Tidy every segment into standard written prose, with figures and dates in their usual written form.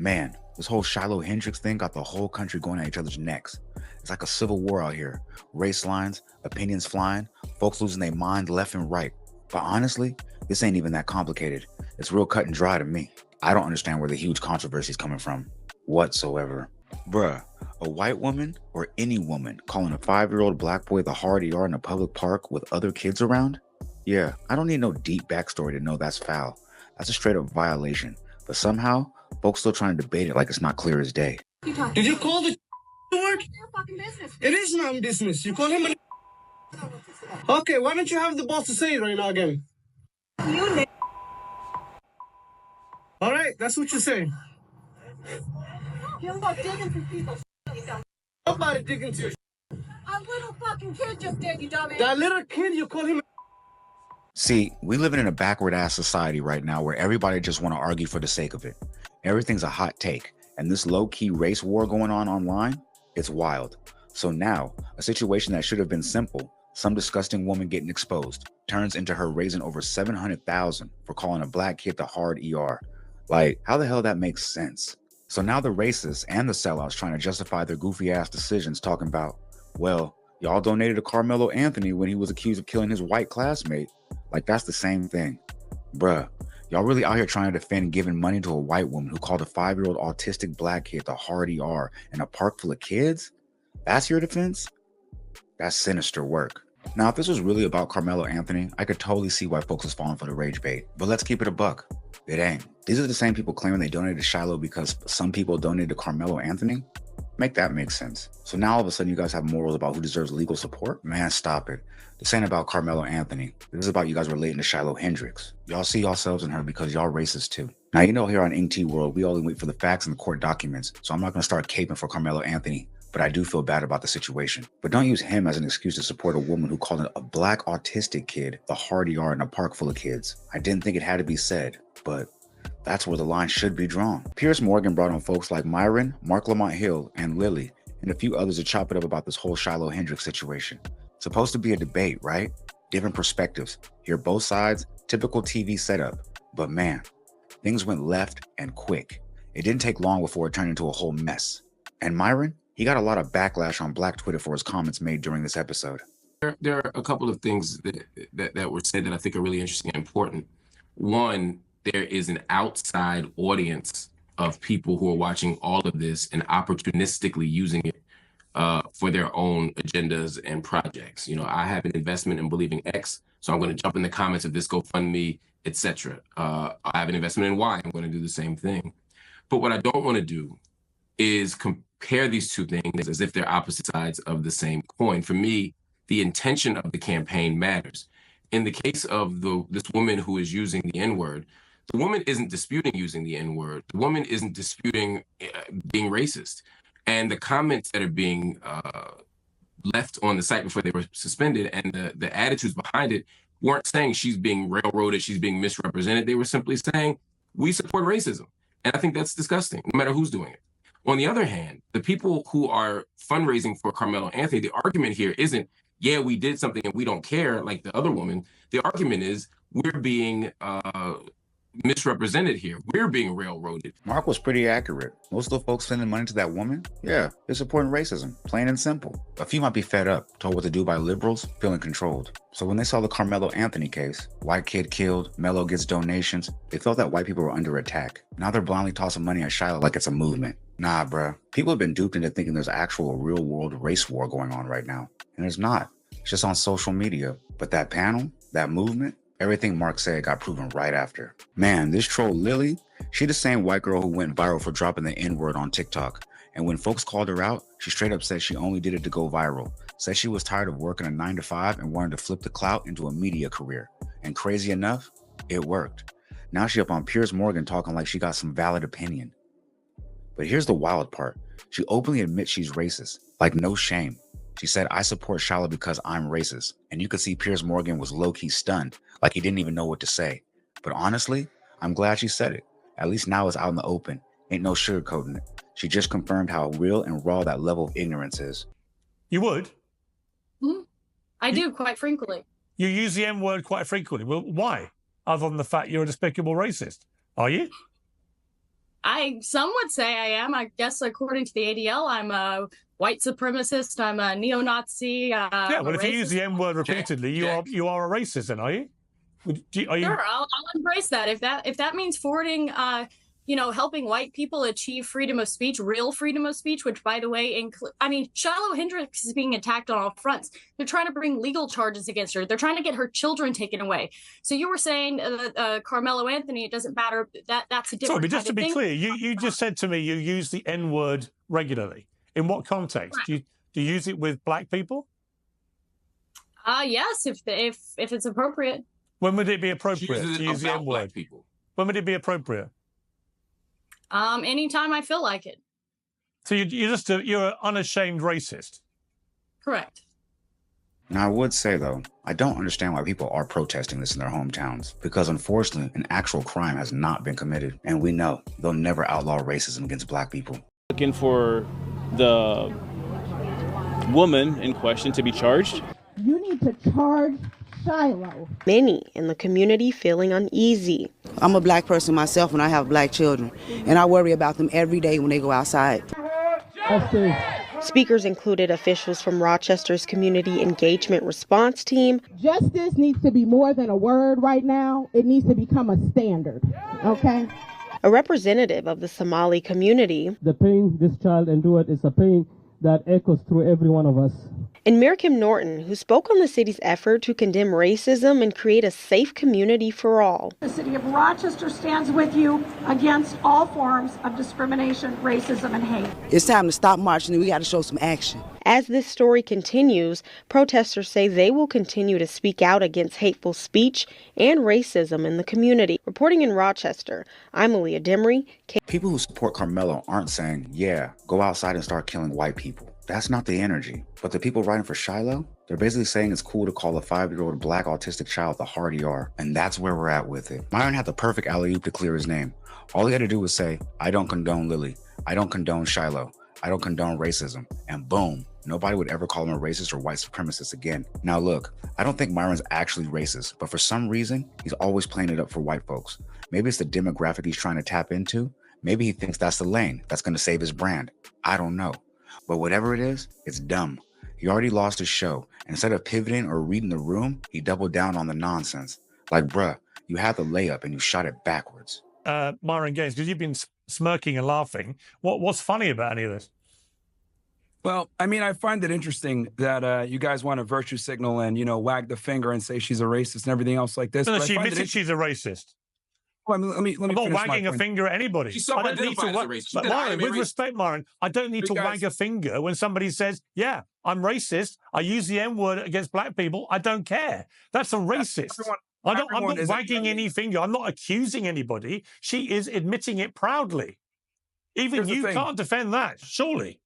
Man, this whole Shiloh Hendricks thing got the whole country going at each other's necks. It's like a civil war out here. Race lines, opinions flying, folks losing their mind left and right. But honestly, this ain't even that complicated. It's real cut and dry to me. I don't understand where the huge controversy is coming from whatsoever. Bruh, a white woman or any woman calling a 5-year-old black boy the hard ER in a public park with other kids around? Yeah, I don't need no deep backstory to know that's foul. That's a straight up violation. But somehow, folks still trying to debate it like it's not clear as day. Did you call the work? It's your fucking business. It is not business. You call him an... Okay, why don't you have the boss to say it right now again? You all right, that's what you say. You don't go digging through people's you dumb. Nobody digging through your A little fucking kid just did, you dumbass. That little kid, you call him... See, we living in a backward ass society right now where everybody just want to argue for the sake of it. Everything's a hot take, and this low-key race war going on online, it's wild. So now, a situation that should have been simple, some disgusting woman getting exposed, turns into her raising over $700,000 for calling a black kid the hard ER. Like, how the hell that makes sense? So now the racists and the sellouts trying to justify their goofy ass decisions talking about, well, y'all donated to Carmelo Anthony when he was accused of killing his white classmate. Like, that's the same thing. Bruh, y'all really out here trying to defend giving money to a white woman who called a 5-year-old autistic black kid the hard ER in a park full of kids? That's your defense? That's sinister work. Now, if this was really about Carmelo Anthony, I could totally see why folks was falling for the rage bait. But let's keep it a buck. It ain't. These are the same people claiming they donated to Shiloh because some people donated to Carmelo Anthony? Make that make sense. So now all of a sudden you guys have morals about who deserves legal support? Man, stop it. This ain't about Carmelo Anthony. This is about you guys relating to Shiloh Hendricks. Y'all see yourselves in her because y'all racist too. Now, you know, here on NT World, we only wait for the facts and the court documents, so I'm not going to start caping for Carmelo Anthony, but I do feel bad about the situation. But don't use him as an excuse to support a woman who called a black autistic kid the hard ER in a park full of kids. I didn't think it had to be said, but that's where the line should be drawn. Piers Morgan brought on folks like Myron, Mark Lamont Hill, and Lily, and a few others to chop it up about this whole Shiloh Hendricks situation. Supposed to be a debate, right? Different perspectives. Hear both sides, typical TV setup. But man, things went left and quick. It didn't take long before it turned into a whole mess. And Myron, he got a lot of backlash on Black Twitter for his comments made during this episode. There are a couple of things that were said that I think are really interesting and important. One, there is an outside audience of people who are watching all of this and opportunistically using it for their own agendas and projects. You know, I have an investment in believing X, so I'm going to jump in the comments of this GoFundMe, etc. I have an investment in Y. I'm going to do the same thing. But what I don't want to do is compare these two things as if they're opposite sides of the same coin. For me, the intention of the campaign matters. In the case of this woman who is using the N-word, the woman isn't disputing using the N-word. The woman isn't disputing being racist. And the comments that are being left on the site before they were suspended and the attitudes behind it weren't saying she's being railroaded, she's being misrepresented. They were simply saying, we support racism. And I think that's disgusting, no matter who's doing it. On the other hand, the people who are fundraising for Carmelo Anthony, the argument here isn't, yeah, we did something and we don't care, like the other woman. The argument is we're being misrepresented here. We're being railroaded. Mark was pretty accurate. Most of the folks sending money to that woman, yeah, they're supporting racism, plain and simple. A few might be fed up, told what to do by liberals, feeling controlled. So when they saw the Carmelo Anthony case, white kid killed, Melo gets donations, they felt that white people were under attack. Now they're blindly tossing money at Shiloh like it's a movement. Nah, bruh. People have been duped into thinking there's actual real-world race war going on right now. And there's not. It's just on social media. But that panel, that movement, everything Mark said got proven right after. Man, this troll Lily, she the same white girl who went viral for dropping the N-word on TikTok. And when folks called her out, she straight up said she only did it to go viral. Said she was tired of working a 9-to-5 and wanted to flip the clout into a media career. And crazy enough, it worked. Now she up on Piers Morgan talking like she got some valid opinion. But here's the wild part. She openly admits she's racist, like no shame. She said, I support Shiloh because I'm racist. And you could see Piers Morgan was low-key stunned, like he didn't even know what to say. But honestly, I'm glad she said it. At least now it's out in the open. Ain't no sugarcoating it. She just confirmed how real and raw that level of ignorance is. You would? I do, quite frequently. You use the M word quite frequently. Well, why? Other than the fact you're a despicable racist. Are you? Some would say I am. I guess according to the ADL, I'm a white supremacist. I'm a neo-Nazi. Yeah, well, if you use the N word repeatedly, you are a racist, then, are you? Sure, I'll embrace that. If that means forwarding, helping white people achieve freedom of speech, real freedom of speech, which, by the way, Shiloh Hendricks is being attacked on all fronts. They're trying to bring legal charges against her. They're trying to get her children taken away. So you were saying Carmelo Anthony, it doesn't matter. That's a different. Sorry, but just to be clear, you just said to me you use the N word regularly. In what context? Right. Do you use it with black people? Yes, if it's appropriate. When would it be appropriate to use the N word? When would it be appropriate? Anytime I feel like it. So you're an unashamed racist. Correct. Now, I would say, though, I don't understand why people are protesting this in their hometowns, because unfortunately, an actual crime has not been committed, and we know they'll never outlaw racism against black people. Looking for the woman in question to be charged. You need to charge Shiloh. Many in the community feeling uneasy. I'm a black person myself and I have black children, and I worry about them every day when they go outside. Speakers included officials from Rochester's Community Engagement Response Team. Justice needs to be more than a word right now. It needs to become a standard, okay? A representative of the Somali community. The pain this child endured is a pain that echoes through every one of us. And Mirkim Norton, who spoke on the city's effort to condemn racism and create a safe community for all. The city of Rochester stands with you against all forms of discrimination, racism, and hate. It's time to stop marching and we got to show some action. As this story continues, protesters say they will continue to speak out against hateful speech and racism in the community. Reporting in Rochester, I'm Aaliyah Demery. People who support Carmelo aren't saying, yeah, go outside and start killing white people. That's not the energy. But the people writing for Shiloh, they're basically saying it's cool to call a 5-year-old black autistic child the hard ER, and that's where we're at with it. Myron had the perfect alley-oop to clear his name. All he had to do was say, I don't condone Lily. I don't condone Shiloh. I don't condone racism. And boom, nobody would ever call him a racist or white supremacist again. Now look, I don't think Myron's actually racist, but for some reason, he's always playing it up for white folks. Maybe it's the demographic he's trying to tap into. Maybe he thinks that's the lane that's going to save his brand. I don't know. But whatever it is, it's dumb. He already lost his show. Instead of pivoting or reading the room, he doubled down on the nonsense. Like, bruh, you had the layup and you shot it backwards. Myron Gaines, because you've been smirking and laughing. What's funny about any of this? Well, I mean, I find it interesting that you guys want to virtue signal and, wag the finger and say she's a racist and everything else like this. No, she admitted she's a racist. Well, let me I'm not wagging a finger at anybody. I don't need to but Myron, with respect, Myron, I don't need to wag a finger when somebody says, yeah, I'm racist. I use the N word against black people. I don't care. That's a racist. I'm not wagging any finger. I'm not accusing anybody. She is admitting it proudly. Even you can't defend that, surely.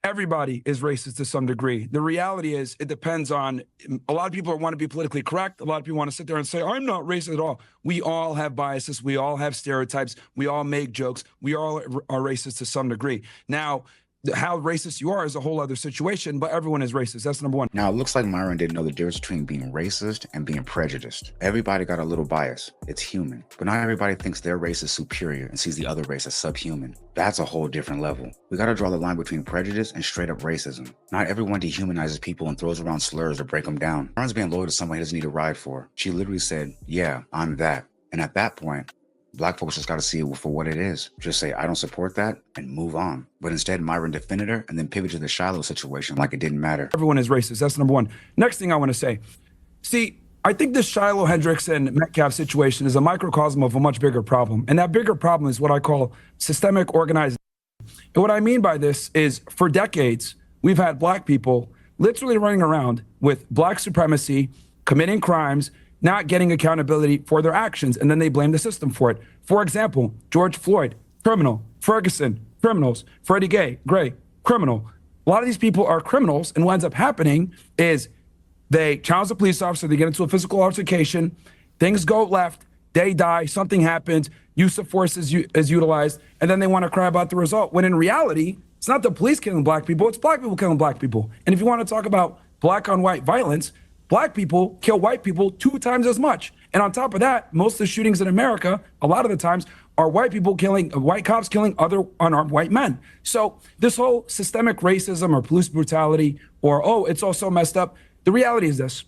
Everybody is racist to some degree. The reality is it depends on, a lot of people want to be politically correct. A lot of people want to sit there and say, I'm not racist at all. We all have biases. We all have stereotypes. We all make jokes. We all are racist to some degree. Now, how racist you are is a whole other situation, but everyone is racist. That's number one. Now, it looks like Myron didn't know the difference between being racist and being prejudiced. Everybody got a little bias. It's human. But not everybody thinks their race is superior and sees the other race as subhuman. That's a whole different level. We got to draw the line between prejudice and straight up racism. Not everyone dehumanizes people and throws around slurs or break them down. Myron's being loyal to somebody he doesn't need a ride for. She literally said, yeah, I'm that. And at that point, black folks just got to see it for what it is. Just say, I don't support that, and move on. But instead, Myron defended her and then pivoted to the Shiloh situation like it didn't matter. Everyone is racist. That's number one. Next thing I want to say, see, I think this Shiloh Hendricks and Metcalf situation is a microcosm of a much bigger problem. And that bigger problem is what I call systemic organization. And what I mean by this is for decades, we've had black people literally running around with black supremacy, committing crimes, not getting accountability for their actions, and then they blame the system for it. For example, George Floyd, criminal. Ferguson, criminals. Freddie Gray, criminal. A lot of these people are criminals, and what ends up happening is they challenge the police officer, they get into a physical altercation, things go left, they die, something happens, use of force is utilized, and then they want to cry about the result, when in reality, it's not the police killing black people, it's black people killing black people. And if you want to talk about black on white violence, black people kill white people 2 times as much. And on top of that, most of the shootings in America, a lot of the times, are white cops killing other unarmed white men. So this whole systemic racism or police brutality or, oh, it's all so messed up. The reality is this.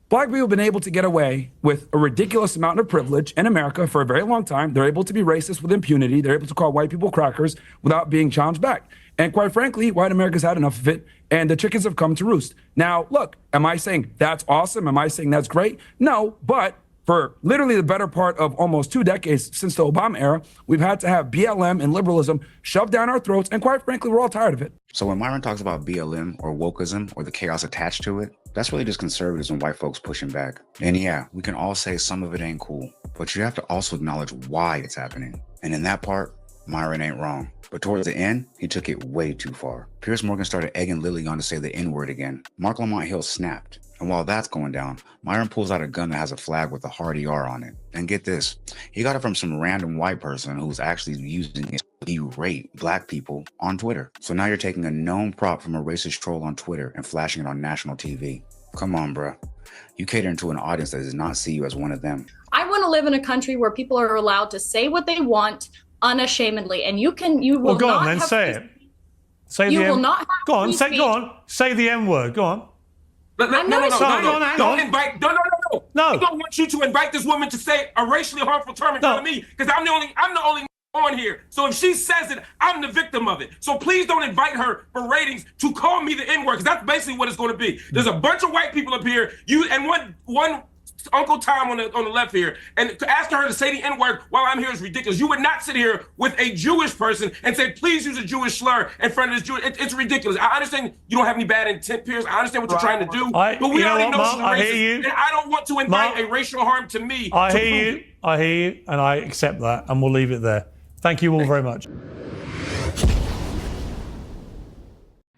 Black people have been able to get away with a ridiculous amount of privilege in America for a very long time. They're able to be racist with impunity. They're able to call white people crackers without being challenged back. And quite frankly, white America's had enough of it, and the chickens have come to roost. Now, look, am I saying that's awesome? Am I saying that's great? No, but for literally the better part of almost 2 decades since the Obama era, we've had to have BLM and liberalism shoved down our throats, and quite frankly, we're all tired of it. So when Myron talks about BLM or wokeism or the chaos attached to it, that's really just conservatives and white folks pushing back. And yeah, we can all say some of it ain't cool, but you have to also acknowledge why it's happening. And in that part, Myron ain't wrong. But towards the end, he took it way too far. Piers Morgan started egging Lily on to say the N-word again. Mark Lamont Hill snapped. And while that's going down, Myron pulls out a gun that has a flag with a hard ER on it. And get this, he got it from some random white person who's actually using it to berate black people on Twitter. So now you're taking a known prop from a racist troll on Twitter and flashing it on national TV. Come on, bruh. You catering to an audience that does not see you as one of them. I want to live in a country where people are allowed to say what they want unashamedly, and you will well, go not on then, have say it. Say you the will M- not have go on, free say speech. go on, say the M word. Go on. No. Don't Invite. No. I don't want you to invite this woman to say a racially harmful term in front of me, because I'm the only on here. So if she says it, I'm the victim of it. So please don't invite her for ratings to call me the N-word, because that's basically what it's going to be. There's a bunch of white people up here. You and one Uncle Tom on the left here, and to ask her to say the N-word while I'm here is ridiculous. You would not sit here with a Jewish person and say, please use a Jewish slur in front of this Jewish. It's ridiculous. I understand you don't have any bad intent, Piers. I understand what you're trying to do, but we already know she's racist, and I don't want to invite a racial harm to me. I hear you, and I accept that, and we'll leave it there. Thank you all very much.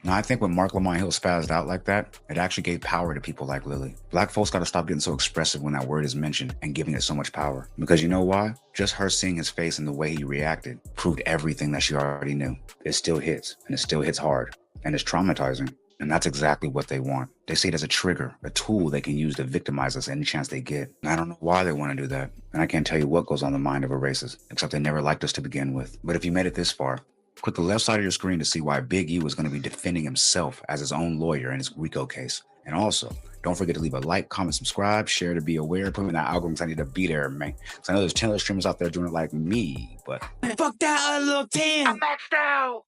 Now, I think when Mark Lamont Hill spazzed out like that, it actually gave power to people like Lily. Black folks got to stop getting so expressive when that word is mentioned and giving it so much power. Because you know why? Just her seeing his face and the way he reacted proved everything that she already knew. It still hits, and it still hits hard, and it's traumatizing. And that's exactly what they want. They see it as a trigger, a tool they can use to victimize us any chance they get. And I don't know why they want to do that. And I can't tell you what goes on the mind of a racist, except they never liked us to begin with. But if you made it this far, click the left side of your screen to see why Big U is going to be defending himself as his own lawyer in his RICO case. And also, don't forget to leave a like, comment, subscribe, share to be aware, put me in that algorithm because I need to be there, man. Because I know there's 10 other streamers out there doing it like me, but... Fuck that, little 10. I'm maxed out.